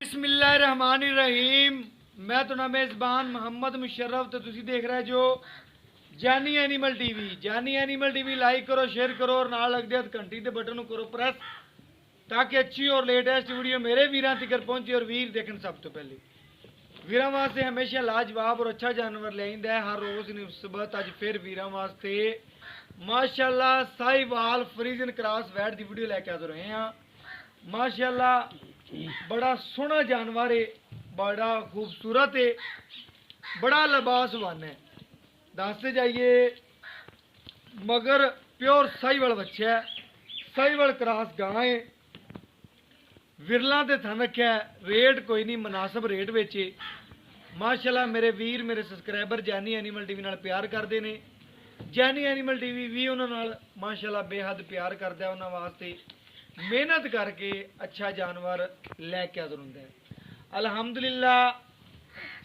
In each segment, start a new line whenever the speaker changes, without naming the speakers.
बिस्मिल्लाहिर्रहमानिर्रहीम। मैं तो मेज़बान मोहम्मद मुशर्रफ तो तुसी देख रहे जो जानी एनिमल टीवी। जानी एनिमल टीवी लाइक करो, शेयर करो और नाल लग जाए घंटी के बटन करो प्रेस, ताकि अच्छी और लेटेस्ट वीडियो मेरे वीरां तक पहुंचे और वीर देखन। सब तो पहले वीरां वास्ते हमेशा लाजवाब और अच्छा जानवर ले आइंदा है हर रोज़ निस्बत। अज फिर वीरां वास्ते माशाल्लाह साहिवाल फ्रीजन क्रॉस वैट की वीडियो लेके आ रहे हैं। माशाल्लाह बड़ा सोहना जानवर है, बड़ा खूबसूरत है, बड़ा लिबासवान है। दसते जाइए मगर प्योर साहिवाल बच्चा है, साहिवाल क्रॉस गां है, विरला ते थन रखा है। रेट कोई नहीं, मुनासिब रेट बेचे। माशाल्लाह मेरे वीर मेरे सबसक्राइबर जानी एनिमल टीवी नाल प्यार करते हैं। जानी एनिमल टीवी भी उन्होंने माशाल्लाह बेहद प्यार करता है। उन्होंने वास्ते मेहनत करके अच्छा जानवर लैके आदर होंगे। अलहमदुलिल्लाह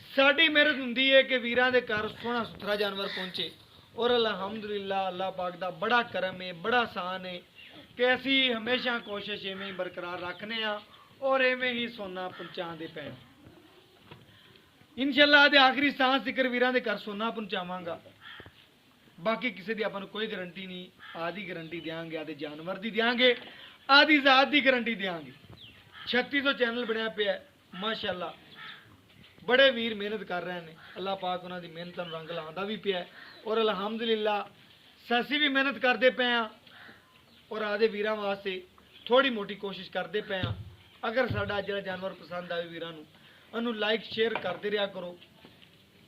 साड़ी मेहनत होंगी है कि वीरां दे घर सोहना सुथरा जानवर पहुंचे। और अलहमदुलिल्लाह अल्लाह पाक दा बड़ा करम है, बड़ा आसान है कि असी हमेशा कोशिश इवें ही बरकरार रखने और इवें ही सोना पहुँचाते पे। इंशाअल्लाह दे आखिरी सांस तक वीरां दे घर सोना पहुँचावांगा। बाकी किसी की अपन कोई गारंटी नहीं, आदि गारंटी देंगे, आदि जानवर की देंगे, आदि जात की गारंटी देंगे। 3600 चैनल बनया पे माशाल्लाह, बड़े वीर मेहनत कर रहे हैं। अल्लाह पाक उन्होंने मेहनत रंग लाता भी पे और अलहमदुलिल्लाह ससी भी मेहनत करते पे और आदे वीरां वास्ते थोड़ी मोटी कोशिश करते पे। अगर साडा जो जानवर पसंद आए वीरां नूं लाइक शेयर करते रहा करो।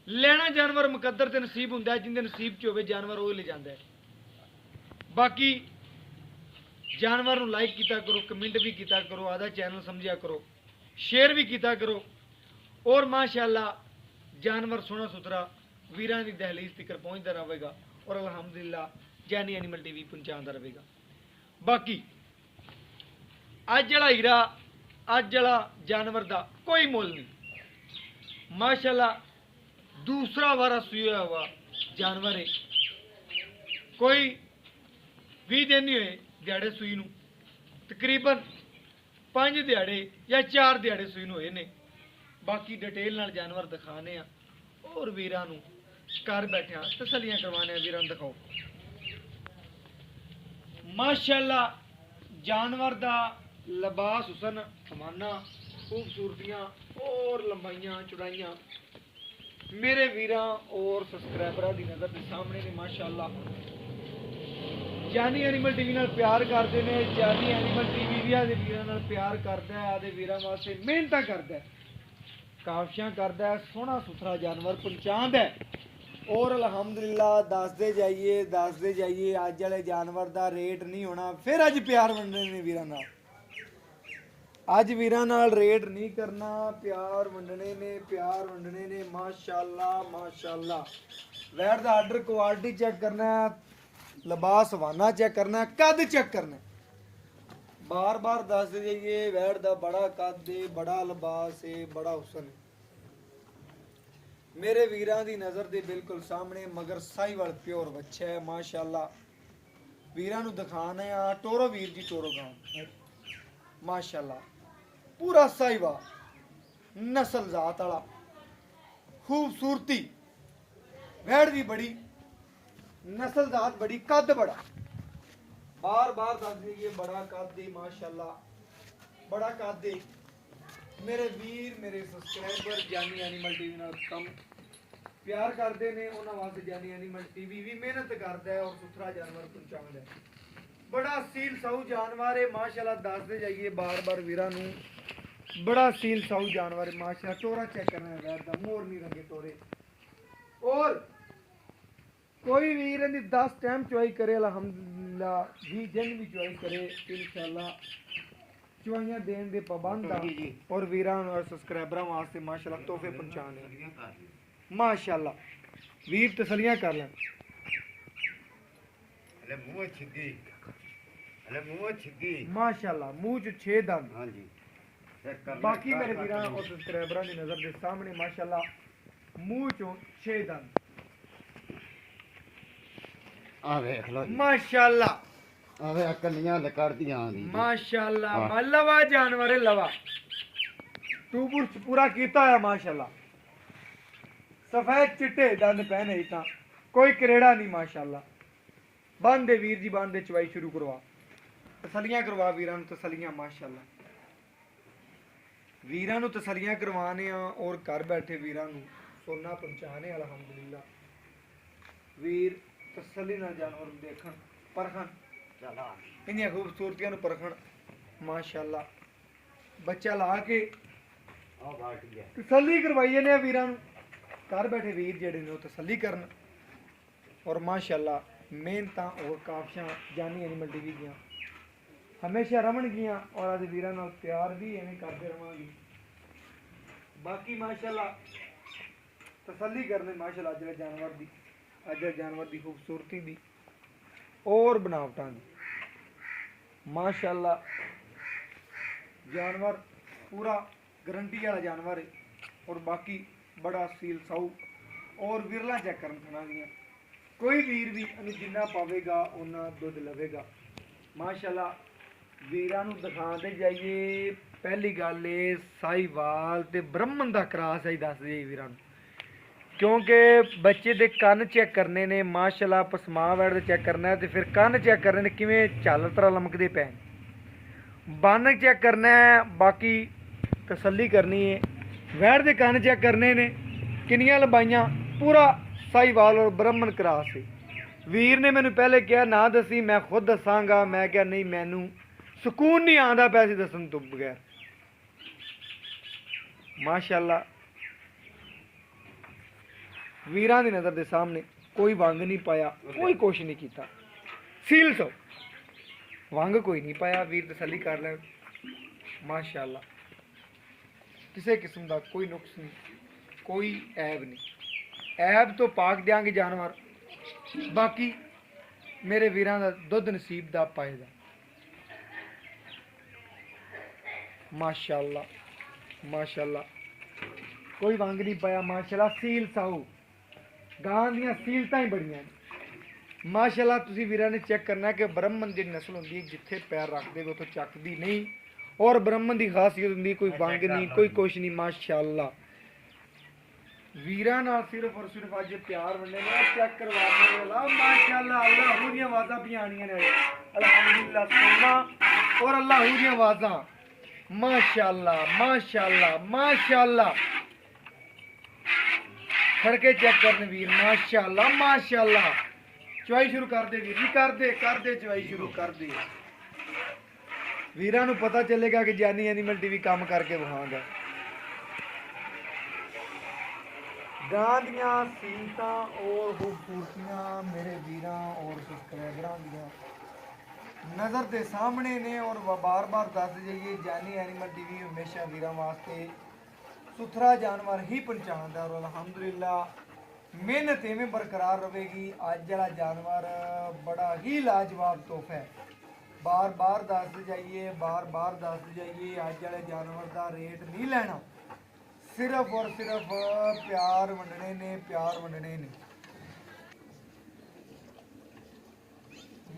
लेना जानवर मुकद्दर ते नसीब हुंदा है, जिंदे नसीब च होवे जानवर वो ले जांदा है। बाकी जानवर नूं लाइक किया करो, कमेंट भी किया करो, आधा चैनल समझिया करो, शेयर भी किया करो। और माशाल्लाह जानवर सोहना सुथरा वीरां दी दहलीज तक पहुंचता रहेगा और अलहमदुलिल्लाह जानी एनिमल टीवी पहुंचाता रहेगा। बाकी अज जड़ा हीरा, अज जड़ा जानवर दा कोई मुल नहीं। माशाल्लाह दूसरा वारा सुया हुआ जानवर है। कोई 20 दिन नहीं हुए दिहाड़े सूई नूं, तकरीबन 5 दिहाड़े या 4 दिहाड़े सूई नूं होए ने। बाकी डिटेल नाल जानवर दिखाने और वीरां नूं घर बैठे तसलियां करवाने। वीरां दिखाओ माशाल्लाह जानवर दा लिबास हुसन समाना खूबसूरतियां और लंबाइयां चौड़ाइयां मेरे वीरां और सबसक्राइबरां दी नज़र के सामने ने। माशाल्लाह जानी एनिमल टीवी नाल प्यार करते हैं। जानी एनिमल टीवी भी आदे वीरां नाल प्यार करता है, आदे वीरां वास्ते मेहनत करता है, काविशां करता है, सोहना सुथरा जानवर पहुँचाता है। और अलहमदुलिल्लाह दसते जाइए अज वाले जानवर का रेट नहीं होना। फिर अज प्यार वंडने ने वीरां नाल, अज वीरां नाल रेट नहीं करना, प्यार वंडने ने, प्यार वंडने ने। माशाल्लाह माशाल्लाह वैट दा आर्डर क्वालिटी चेक करना है, लिबास वाना चेक करना है, कद चेक करना है। बार बार दसते जाइए वैट दा बड़ा कद है, बड़ा लिबास है, बड़ा हुसन है। मेरे वीरां दी नज़र दे बिल्कुल सामने मगर साहिवाल प्योर बच्चा है। माशाल्लाह वीरां नूं दिखाने टोरो वीर जी, टोरो गांव माशाल्लाह पूरा साहिवाल नस्ल जात वाला, खूबसूरती वैड़ दी बड़ी, नस्ल जात बड़ी, कद बड़ा। बार बार दस दीजिए बड़ा कद दे, माशाल्लाह बड़ा कद दे। मेरे वीर मेरे सबसक्राइबर जानी एनिमल टीवी नाल कम प्यार करते हैं। उन्होंने वास्ते जानी एनिमल टीवी भी मेहनत करता है और सुथरा जानवर पहुँचाता है। बड़ा सील साऊ जानवर है माशाल्लाह। दसते जाइए बार बार वीरां नूं, बड़ा सील साऊ जानवर है माशाल्लाह। टोरा चेक करना है वैर दा, मोर नहीं रंगे टोरे। और कोई वीर इहदी 10 टाइम चुआई करे अलहमदुलिल्लाह, 20 दिन भी चुआई करे इंशाअल्लाह चुआइयां देने दे पाबंद और वीरां और सबसक्राइबरां वास्ते माशाल्लाह तोहफे पहुंचाने। माशाल्लाह वीर तसलियां कर लें। माशाल्लाह मुंह च 6 दंद। बाकी मेरे वीरां और सबसक्राइबरां दी नज़र के सामने माशाल्लाह मुंह चो 6 दंद। माशाल्लाह
कलियां लकड़दियां
माशाल्लाह लवा जानवर है, लवा टू बुर्श पूरा कीता है माशाल्लाह। सफेद चिट्टे दंद पहने इतना कोई करेड़ा नहीं माशाल्लाह। बन दे वीर जी बन दे चवाई शुरू करवा तसलियां करवा वीरां नूं तसलियां माशाल्लाह। वीरां नूं तसलियां करवाने और घर बैठे वीरां नूं सोना पहुंचाने अल्हम्दुलिल्लाह। वीर तसल्ली नाल जानवर देखन परखन इन्नियां खूबसूरतियां नूं परखन माशाल्लाह। बच्चा ला के तसल्ली करवाइए ने वीरां नूं घर बैठे वीर जेहड़े ने तसल्ली करन और माशाल्लाह मेहनतां और काफिशां जानी एनिमल टीवी दियां हमेशा रवणगियां और अज वीरां नाल प्यार भी इवें करदे रवांगे। बाकी माशाल्लाह तसल्ली करने माशाल्लाह अज जानवर दी खूबसूरती दी और बनावटां दी माशाल्लाह। जानवर पूरा गारंटी वाला जानवर है और बाकी बड़ा सील साऊ और विरला चेक करन थना दियां कोई वीर भी जिन्ना पावेगा उन्ना दुध लवेगा माशाल्लाह। वीरां नूं दिखाते जाइए पहली गल साहीवाल ते ब्रह्मन दा क्रॉस है दस जाइए वीरां नूं क्योंकि बच्चे दे कन्न चेक करने ने माशाल्लाह पसमा वैड़ दे चेक करना है तो फिर कन्न चेक करने ने किवें झल तरह लमकदे पे बन चेक करना है। बाकी तसल्ली करनी है वैड़ दे कन्न चेक करने ने किन्नियां लंबाइयां पूरा साहीवाल और ब्रह्मन क्रॉस है। वीर ने मैनू पहले कहा ना दसी मैं खुद दसांगा मैं क्या नहीं मैनू सुकून नहीं आंदा पैसे दसन तो बगैर माशाल्लाह। वीरां दी नज़र दे सामने कोई वंग नहीं पाया कोई कुछ नहीं किया सील सो वंग कोई नहीं पाया वीर तसल्ली कर ले माशाल्लाह। किसी किस्म का कोई नुक्स नहीं कोई ऐब नहीं ऐब तो पाक देंगे जानवर बाकी मेरे वीरां दा दुध नसीब दा पाएगा माशाल्लाह माशाल्लाह। कोई वंग नहीं पाया माशाल्लाह। सील साऊ गां दियां सीलतां ही बड़ियां माशाल्लाह। तुसीं वीरां ने चेक करना कि ब्रह्मन दी नस्ल होंदी है जिथे पैर रख दे उत्थे चकदी नहीं और ब्रह्मन दी खासियत होंदी कोई वंग नहीं कोई कुछ नहीं माशाल्लाह। वीरां नाल सिर्फ और सिर्फ अज प्यार वंडे ने चेक करवाने वाला माशाल्लाह। अल्लाह दियां आवाज़ां पियाणियां ने अल्हम्दुलिल्लाह सोना और अल्लाह दियां आवाज़ां माशाल्लाह माशाल्लाह माशाल्लाह। खड़के चेक करने वीर माशाल्लाह माशाल्लाह। चवाई शुरू कर दे वीर जी कर दे चवाई शुरू कर दे। वीरां नूं पता चलेगा कि जानी एनिमल टीवी काम करके विखांदा गां दियां सीलतां और खूबसूरतियां मेरे वीरां और सब्सक्राइबरां दियां नज़र के सामने ने और बार बार दस जाइए जानी एनिमल टीवी हमेशा वीरां वास्ते सुथरा जानवर ही पहुँचाता और अल्हम्दुलिल्लाह मेहनत इवें बरकरार रहेगी। अज वाला जानवर बड़ा ही लाजवाब तोहफा है बार बार दस जाइए अज वाले जानवर का रेट नहीं लेना सिर्फ और सिर्फ प्यार वंडने ने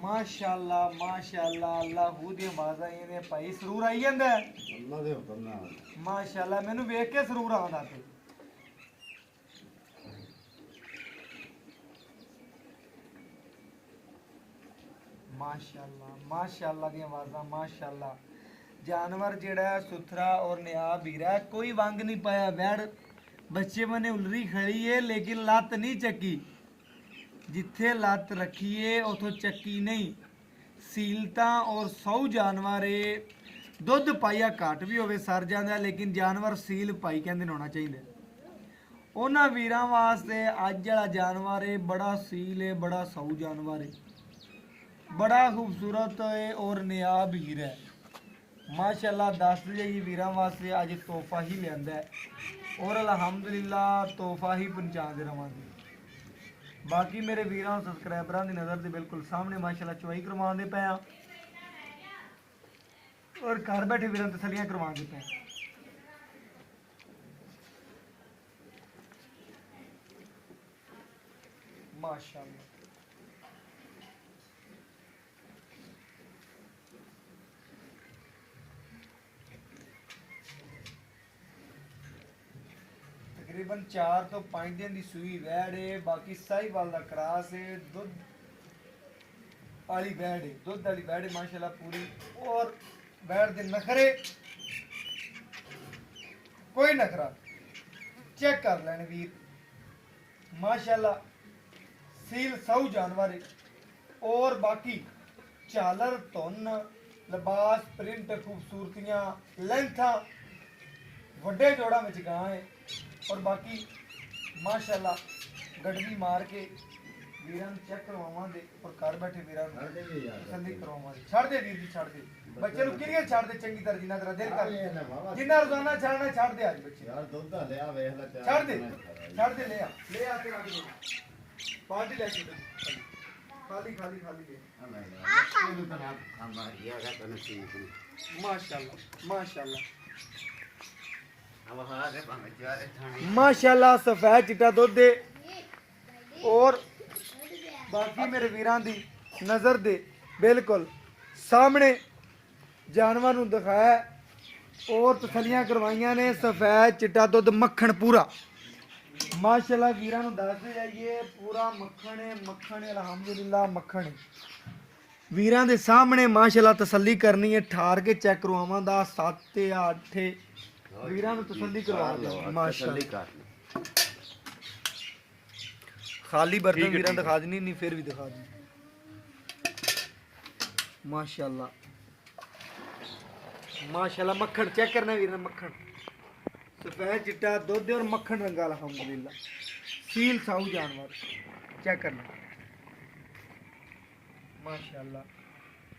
माशाल्लाह माशाल्लाह। अल्लाह दी आवाज़ां ने भाई सरूर आई जांदा है माशाल्लाह मैनू वेख के सरूर आंदा पे माशाल्लाह माशाल्लाह दी आवाज़ां माशाल्लाह। जानवर जेड़ा है सुथरा और नियाब हीरा है कोई वंग नहीं पाया वैड़ बच्चे बने उलरी खड़ी है लेकिन लत्त नहीं चक्की जिथे लत्त रखी है उथों चक्की नहीं। सीलता और सौ जानवर दुध पाइया घट भी होवे सर जाता लेकिन जानवर सील पाई कहते होना चाहिए। उन्होंने वीरां वास्ते अज वाला जानवर है बड़ा सील है बड़ा सौ जानवर है बड़ा खूबसूरत है और नियाब हीर है माशाल्लाह। दस जाइए वीरां वास्ते अज तोहफा ही लिया है और अल्हम्दुलिल्लाह तोहफा ही पहुँचाते रवांगे। बाकी मेरे वीरां सबसक्राइबरां की नज़र के बिल्कुल सामने माशाल्लाह चवाई करवाते पे और घर बैठे वीरां तसलियां करवाते पे माशाल्लाह। ਤਕਰੀਬਨ 4 ਤੋਂ 5 ਦਿਨ ਦੀ ਸੂਈ ਵੈੜ ਹੈ। ਬਾਕੀ ਸਾਹੀਵਾਲ ਦਾ ਕਰਾਸ ਹੈ, ਦੁੱਧ ਵਾਲੀ ਵੈੜ ਹੈ, ਦੁੱਧ ਵਾਲੀ ਵੈੜ ਹੈ ਮਾਸ਼ਾਅੱਲਾ ਪੂਰੀ। ਔਰ ਵੈੜ ਦੇ ਨਖਰੇ ਕੋਈ ਨਖਰਾ ਚੈੱਕ ਕਰ ਲੈਣ ਵੀਰ ਮਾਸ਼ਾਅੱਲਾ। ਸੀਲ ਸੌ ਜਾਨਵਰ है। और बाकी झालर धुन लिबास प्रिंट खूबसूरतियां लेंथा वड्डे जोड़ा में गां है। और बाकी माशाअल्लाह गड़वी मार के वीरां चेक करवावांगे और घर बैठे वीरां तसल्ली करवावांगे। छड़ दे वीर जी छड़ दे बच्चे नु क्लियर छड़ दे चंगी तरह जिन्ना तेरा दिल कर जिन्ना रोजाना छड़ना छड़ दे आज बच्चे यार दुध ले आ वेख ले छड़ दे ले आ तेरा पार्टी लेके खाली खाली खाली ले माशाअल्लाह माशाअल्लाह माशाअल्लाह सफेद चिट्टा दुध दे। और बाकी मेरे वीरां दी नजर दे बिल्कुल सामने जानवर नूं दिखाया और तसलियां करवाइयां ने। सफेद चिट्टा दुध मक्खन पूरा माशाअल्लाह वीरां नूं दसदे जाइए पूरा मक्खन है अल्हम्दुलिल्लाह मक्खन है। वीरां दे सामने माशाअल्लाह तसल्ली करनी है। ठार के चेक करवावां दा 7 या 8 वीरां नूं तसल्ली करवा दे माशाअल्लाह। खाली बर्तन वीरां दिखा देनी नहीं फिर भी दिखा दी माशाअल्लाह माशाअल्लाह। मक्खन चेक करना वीरां मक्खन सफेद चिट्टा दुध और मक्खन रंगा अल्हम्दुलिल्लाह। सील साऊ जानवर चेक करना माशाअल्लाह।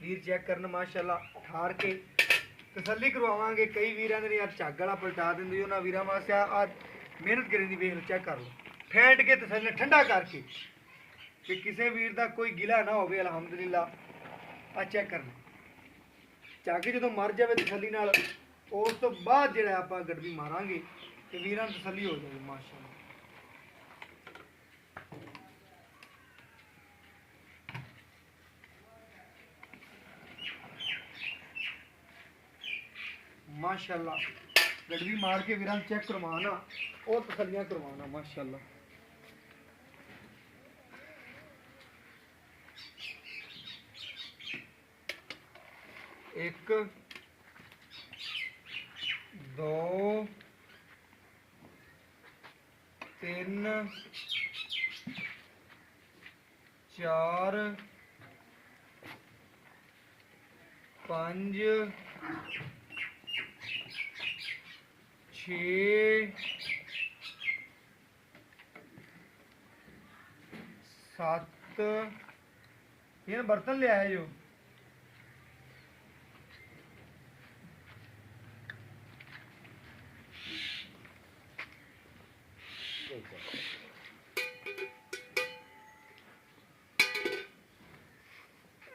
वीर चेक करना माशाअल्लाह। ठार के तसल्ली करवावांगे। कई वीरां ने यार झग वाला पलटा देंदे उन्हां वीरां वास्ते आज मेहनत करी दी वेख चेक कर लो फेंट के तसल्ली ठंडा करके कि किसी वीर दा कोई गिला ना होवे अल्हम्दुलिल्लाह। आ चेक करना झग जदों मर जावे तसल्ली नाल उस तो बाद जिहड़ा आपां गड़वी मारांगे ते वीरां नूं तसल्ली हो जाएगी माशाअल्लाह। माशाअल्लाह गड़वी मार के वीरां चेक करवाना और तसल्लियां करवाना माशाअल्लाह। एक 2 3 4 5 6 7 ये बर्तन ले आए जो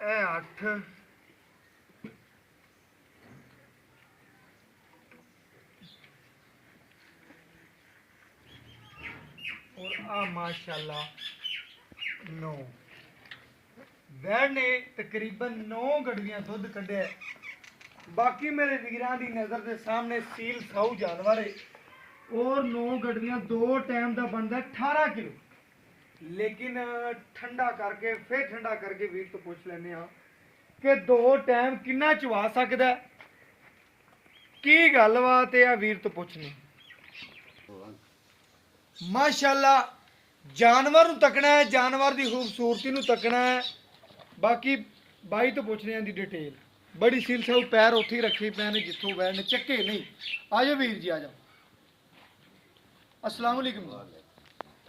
ए 8 और आ माशाअल्लाह 9 वैड़ ने तकरीबन 9 गड़वियां दुध कढ़े। बाकी मेरे वीरां दी नजर के सामने सील साऊ जानवर है। और 9 गड़वियां 2 टाइम का बनता 18 किलो। लेकिन ठंडा करके फिर ठंडा करके वीर तो पूछ लेने कि 2 टाइम किन्ना चवा सकदा की गलबात है वीर तो पूछनी माशाअल्लाह। जानवर नूं तकना है जानवर की खूबसूरती नूं तकना है। बाकी बाई तो पूछने की डिटेल बड़ी सील साऊ पैर उत्थे ही रखी पे ने जिथों वैड़ ने चक्के नहीं। आ जाओ वीर जी आ जाओ। अस्सलाम वालेकुम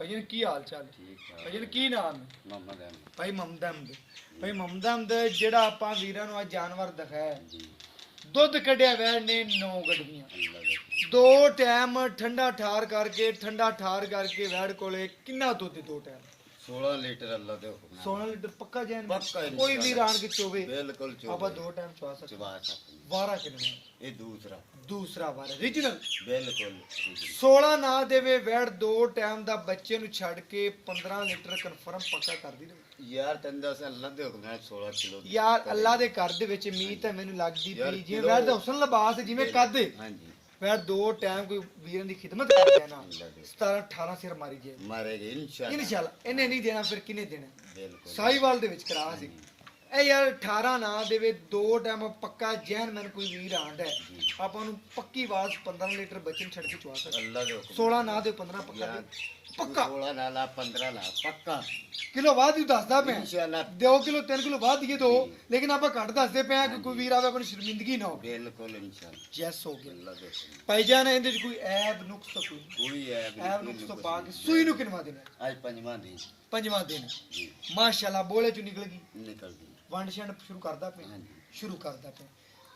भाई की हाल चाल भाई की नाम है भाई मोहम्मद अहमद। भाई मोहम्मद अहमद जेड़ा आपां वीरां नूं अज जानवर दिखाया दुध कढ़िया वैड़ ने 9 गड़वियां 2 टाइम ठंडा ठार करके वैड़ कोले किन्ना दुध 2 टाइम
16 लीटर अल्लाह दे हुक्म
16 लीटर पक्का जैन
पक्का
कोई भी रान के चोवे
बिल्कुल चोवे
आपा 2 टाइम चवा सकते
चवा सकते
वारा कितना
ये दूसरा
वारा रीजनल
बिल्कुल
16 ना देवे वैड़ 2 टाइम दा बच्चे नु छड़ के 15 लीटर कंफर्म पक्का कर दी
यार तंदा से अल्लाह दे हुक्म 16 किलो
यार अल्लाह दे घर दे विच मीत है मेनू लगदी पई जिवें वैड़ दा हुसन लिबास जिवें कद
हां जी
ਵੈੜ ਦੋ ਟਾਈਮ ਕੋਈ ਵੀਰਾਂ ਦੀ ਖਿਦਮਤ ਕਰਦਾ ਨਾ
अल्लाह दे
17 18 ਸਿਰ ਮਾਰੀ ਜੇ
मारेगे इंशाल्लाह
ਇਨਸ਼ਾਅੱਲਾ ਇਹਨੇ ਨਹੀਂ ਦੇਣਾ ਫਿਰ ਕਿਨੇ ਦੇਣਾ
बिल्कुल
ਸਾਈਵਾਲ ਦੇ ਵਿੱਚ ਕਰਾ ਸੀ ਇਹ ਯਾਰ 18 ਨਾ ਦੇਵੇ ਦੋ ਟਾਈਮ ਪੱਕਾ ਜੈਨ ਮੈਨ ਕੋਈ ਵੀਰ ਆਂਦਾ ਆਪਾਂ ਨੂੰ ਪੱਕੀ ਆਵਾਜ਼ 15 ਲੀਟਰ ਬੱਚਨ ਛੱਡ ਕੇ ਚਵਾ ਸਕਦੇ
अल्लाह दे हुक्म
16 ਨਾ ਦੇ 15 ਪੱਕਾ ਦੇ ਪੱਕਾ
16 ला ला 15 ला पक्का
ਕਿਲੋ ਬਾਅਦ ਹੀ ਦੱਸਦਾ ਪਿਆ
इंशाल्लाह
2 ਕਿਲੋ 3 ਕਿਲੋ ਬਾਅਦ ਦੀਏ ਦੋ ਲੇਕਿਨ ਆਪਾਂ ਘੱਟ ਦੱਸਦੇ ਪਏ ਆ ਕਿ ਕੋਈ ਵੀਰ ਆਵੇ ਆਪਣੀ ਸ਼ਰਮਿੰਦਗੀ ਨਾ ਹੋਵੇ
बिल्कुल इंशाल्लाह
ਜੈਸ ਹੋ ਗਿਆ
अल्लाह दे हुक्म
ਭਾਈ ਜਾਨ ਇਹਦੇ ਚ ਕੋਈ ਐਬ ਨੁਕਸ ਤਾਂ ਕੋਈ ਨਹੀਂ।
कोई है
ਐਬ ਨੁਕਸ ਤੋਂ ਪਾ ਕੇ ਸੂਈ ਨੂੰ ਕਿਨਵਾ ਦੇਣਾ
आज पंजवा दी
ਪੰਜਵਾਂ ਦਿਨ
जी
ਮਾਸ਼ਾਅੱਲਾ ਬੋਲੇ ਚੋਂ ਨਿਕਲ ਗਈ
निकल गई
ਵੰਡ ਛੰਡ ਸ਼ੁਰੂ ਕਰਦਾ ਪਿਆ
हाँ जी
ਸ਼ੁਰੂ ਕਰਦਾ ਪਿਆ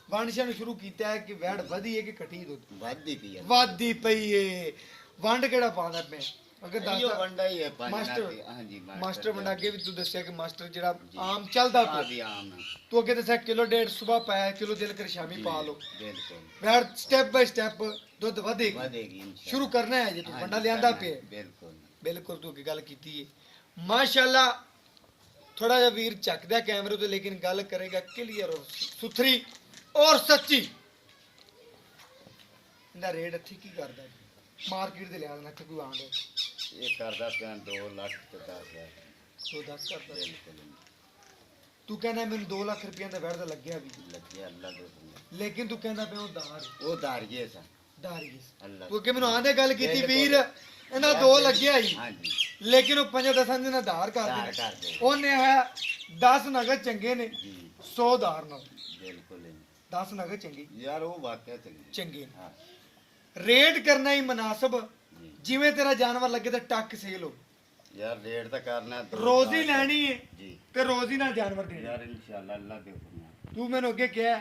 ਵੰਡ ਛੰਡ ਸ਼ੁਰੂ ਕੀਤਾ ਹੈ ਕਿ ਵੈੜ ਵਧੀ ਹੈ ਕਿ ਘਟੀ ਦੁੱਧ
वादी पी है
ਵਾਦੀ ਪਈ ਏ ਵੰਡ ਕਿਹੜਾ ਪਾਉਂਦਾ ਪਿਆ ਅਗਰ
यो
ਦੱਸਦਾ
वंडा ही है पांच
मास्टर
नाते हाँ जी
ਮਾਸਟਰ ਵੰਡਾ ਅੱਗੇ ਵੀ ਤੂੰ ਦੱਸਿਆ ਕਿ ਮਾਸਟਰ ਜਿਹੜਾ ਆਮ ਚੱਲਦਾ
हाँ
ਪਿਆ
जी आम है
ਤੂੰ ਅੱਗੇ ਦੱਸਿਆ ਕਿਲੋ ਡੇਢ ਸਵੇਰ ਪਾਇਆ ਕਿਲੋ ਦਿਲ ਕਰ ਸ਼ਾਮੀ ਪਾ ਲਓ
बिल्कुल
ਵੈੜ ਸਟੈਪ ਬਾਈ ਸਟੈਪ ਦੁੱਧ ਵਧੇਗੀ
वादेगी इंशाल्लाह
ਸ਼ੁਰੂ ਕਰਨਾ ਹੈ ਜੇ ਤੂੰ
हाँ
ਵੰਡਾ
जी,
ਲਿਆਂਦਾ
करना है,
ਪਿਆ
बिल्कुल
ਬਿਲਕੁਲ ਤੂੰ ਅੱਗੇ ਗੱਲ ਕੀਤੀ ਹੈ ਮਾਸ਼ਾਅੱਲਾ ਥੋੜਾ ਜਿਹਾ ਵੀਰ ਚੱਕਦਾ ਕੈਮਰੇ ਤੋਂ ਲੇਕਿਨ ਗੱਲ ਕਰੇਗਾ ਕਲੀਅਰ ਔਰ ਸੁਥਰੀ ਔਰ ਸੱਚੀ ਇਹਦਾ ਰੇਟ ਇੱਥੇ ਕੀ ਕਰਦਾ ਮਾਰਕੀਟ ਦੇ ਲਿਆ ਦੇਣਾ ਕਿ ਕੋਈ ਆਂਡ
ये करदा पे 2 लाख ते 10,000
ਤੂੰ ਦੱਸ ਕਰਦਾ
बिल्कुल
ਤੂੰ ਕਹਿੰਦਾ ਮੈਨੂੰ 2 ਲੱਖ ਰੁਪਏ ਦਾ ਵੈੜ ਦਾ ਲੱਗਿਆ ਵੀ
लग गया अल्लाह दे हुक्म
ਲੇਕਿਨ ਤੂੰ ਕਹਿੰਦਾ ਪਿਆ ਉਹ ਦਾਰ
वो दारिये सा
ਦਾਰੀ
अल्लाह
ਤੂੰ ਕਿ ਮੈਨੂੰ ਆਂਦੇ ਗੱਲ ਕੀਤੀ
ਬਿਲਕੁਲ।
ਵੀਰ ਇਹਦਾ 2 ਲੱਗਿਆ ਹੀ
हाँ जी
ਲੇਕਿਨ ਉਹ 5-10 ਦਿਨ ਦਾਰ ਕਰ
दार
ਦੇ
कर दे
ਉਹਨੇ ਹੈ 10 ਨਗਦ ਚੰਗੇ ਨੇ
जी
100 ਦਾਰ ਨਾਲ
बिल्कुल
10 ਨਗਦ ਚੰਗੀ
यार वो वाकया चंगी
ਚੰਗੇ
हाँ
ਰੇਟ ਕਰਨਾ ਹੀ ਮناسب
जी
ਜਿਵੇਂ ਤੇਰਾ ਜਾਨਵਰ ਲੱਗੇ ਤਾਂ ਟੱਕ ਸੇਲ ਹੋ
यार रेट तो करना है, दो
ਰੋਜ਼ੀ
लाख।
ਲੈਣੀ ਹੈ
जी
ਤੇ ਰੋਜ਼ੀ ਨਾਲ ਜਾਨਵਰ ਦੇਣਾ
यार इंशाल्लाह अल्लाह दे हुक्म है।
ਤੂੰ ਮੈਨੂੰ ਅੱਗੇ ਕਿਹਾ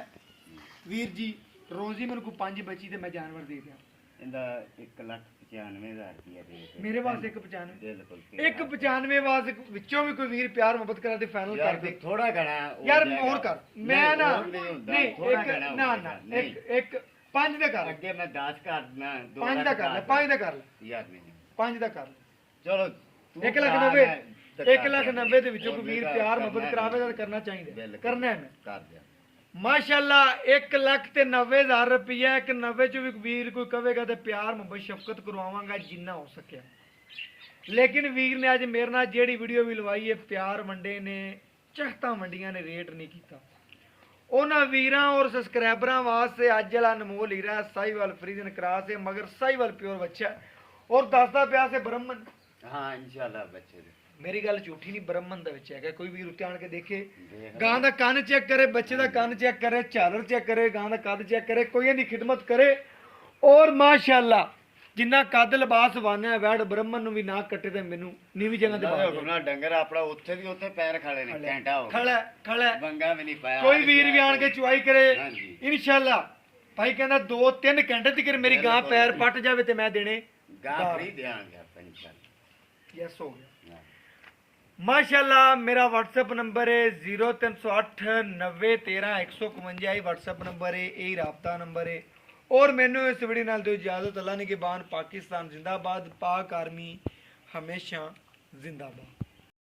ਵੀਰ ਜੀ ਰੋਜ਼ੀ ਮੈਨੂੰ ਕੋਈ 5 ਬਚੀ ਤੇ ਮੈਂ ਜਾਨਵਰ ਦੇ ਦਿਆਂ
इंदा 1,95,000 रुपया रेट है।
ਮੇਰੇ ਵਾਸਤੇ 195
बिल्कुल
195 ਵਾਸਤੇ ਵਿੱਚੋਂ ਵੀ ਕੋਈ ਵੀਰ ਪਿਆਰ ਮੁਹੱਬਤ ਕਰਾ ਦੇ ਫਾਈਨਲ
यार
ਕਰ ਦੇ
थोड़ा घना
ਯਾਰ ਹੋਰ ਕਰ ਮੈਂ ਨਾ ਨਹੀਂ
थोड़ा
ਇੱਕ
घना
ਨਾ
होगा,
ਨਾ
नहीं।
ਇੱਕ 5 ਦਾ ਕਰ
अगे मैं 10 करना
5 ਦਾ ਕਰ ਲੈ 5 ਦਾ ਕਰ ਲੈ
यार नहीं
5 ਦਾ ਕਰ ਲੈ
चलो
1,90,000 1,90,000 ਦੇ ਵਿੱਚੋਂ ਕੋਈ ਵੀਰ ਪਿਆਰ ਮੁਹੱਬਤ ਕਰਾਵੇ ਤਾਂ ਕਰਨਾ ਚਾਹੀਦਾ ਕਰਨਾ ਹੈ ਮੈਂ
कर दिया
ਮਾਸ਼ਾਅੱਲਾ 1,90,000 ਰੁਪਇਆ 1,90 ਚ ਵੀ ਵੀਰ ਕੋਈ ਕਹੇਗਾ ਤੇ ਪਿਆਰ ਮੁਹੱਬਤ ਸ਼ਫਕਤ ਕਰਵਾਵਾਂਗਾ ਜਿੰਨਾ ਹੋ ਸਕਿਆ ਲੇਕਿਨ ਵੀਰ ਨੇ ਅੱਜ ਮੇਰੇ ਨਾਲ ਜਿਹੜੀ ਵੀਡੀਓ ਵੀ ਲਵਾਈ ਹੈ ਪਿਆਰ ਵੰਡੇ ਨੇ ਚਾਹਤਾਂ ਮੰਡੀਆਂ ਨੇ ਰੇਟ ਨਹੀਂ ਕੀਤਾ ਉਹਨਾਂ ਵੀਰਾਂ ਔਰ ਸਬਸਕ੍ਰਾਈਬਰਾਂ ਵਾਸਤੇ ਅੱਜ ਵਾਲਾ ਅਨਮੋਲ ਹੀਰਾ ਸਾਈਵਾਲ ਫਰੀਦਨ ਕਰਾਸ ਹੈ ਮਗਰ ਸਾਈਵਾਲ ਪਿਓਰ ਬੱਚਾ ਔਰ ਦੱਸਦਾ ਪਿਆ ਸੇ ਬ੍ਰਹਮਨ
हाँ इंशाल्लाह बच्चे दे।
ਮੇਰੀ ਗੱਲ ਝੂਠੀ ਨਹੀਂ ਬ੍ਰਹਮਨ ਦੇ ਵਿੱਚ ਹੈਗਾ ਕੋਈ ਵੀਰ ਉੱਤੇ ਆਣ ਕੇ ਦੇਖੇ
देख
ਗਾਂ ਦਾ ਕੰਨ ਚੈੱਕ ਕਰੇ ਬੱਚੇ ਦਾ ਕੰਨ ਚੈੱਕ ਕਰੇ ਝਾਲਰ ਚੈੱਕ ਕਰੇ ਗਾਂ ਦਾ ਕੱਦ ਚੈੱਕ ਕਰੇ ਕੋਈ ਇਹਦੀ ਖਿਦਮਤ ਕਰੇ ਔਰ ਮਾਸ਼ਾਅੱਲਾ ਜਿੰਨਾ ਕੱਦ ਲਿਬਾਸ ਵਾਨਿਆ ਵੈੜ ਬ੍ਰਹਮਨ ਨੂੰ ਵੀ ਨਾ ਕੱਟੇ ਤੇ ਮੈਨੂੰ ਨੀਵੀਂ ਜਗ੍ਹਾ ਤੇ
अल्लाह
ਪਾ
दे
ਦੇ
हुक्म नाल डंगर अपना उत्थे दी उत्थे पैर खड़े ने घंटा हो गया।
ਖੜਾ
बंगा भी नहीं पाया
ਕੋਈ ਵੀਰ ਵੀ ਆਣ ਕੇ ਚੁਆਈ ਕਰੇ
ਹਾਂਜੀ।
ਇਨਸ਼ਾਅੱਲਾ ਭਾਈ ਕਹਿੰਦਾ 2-3 ਘੰਟੇ ਤੱਕ ਮੇਰੀ ਗਾਂ ਪੈਰ ਪੱਟ ਜਾਵੇ ਤੇ ਮੈਂ ਦੇਣੇ
गां फ्री देंगे अपन इंशाल्लाह
ਯੈਸ ਹੋ ਗਿਆ
हाँ।
ਮਾਸ਼ਾਅੱਲਾ ਮੇਰਾ WhatsApp ਨੰਬਰ ਹੈ 0308 9013 151 ਇਹ WhatsApp ਨੰਬਰ ਹੈ ਇਹ ਰਾਬਤਾ ਨੰਬਰ ਹੈ ਔਰ ਮੈਨੂੰ ਇਸ ਵੀਡੀਓ ਨਾਲ ਦਿਓ ਇਜਾਜ਼ਤ ਅੱਲਾ ਨੇ ਕੇ ਬਾਨ ਪਾਕਿਸਤਾਨ ਜ਼ਿੰਦਾਬਾਦ ਪਾਕ ਆਰਮੀ ਹਮੇਸ਼ਾ ਜ਼ਿੰਦਾਬਾਦ।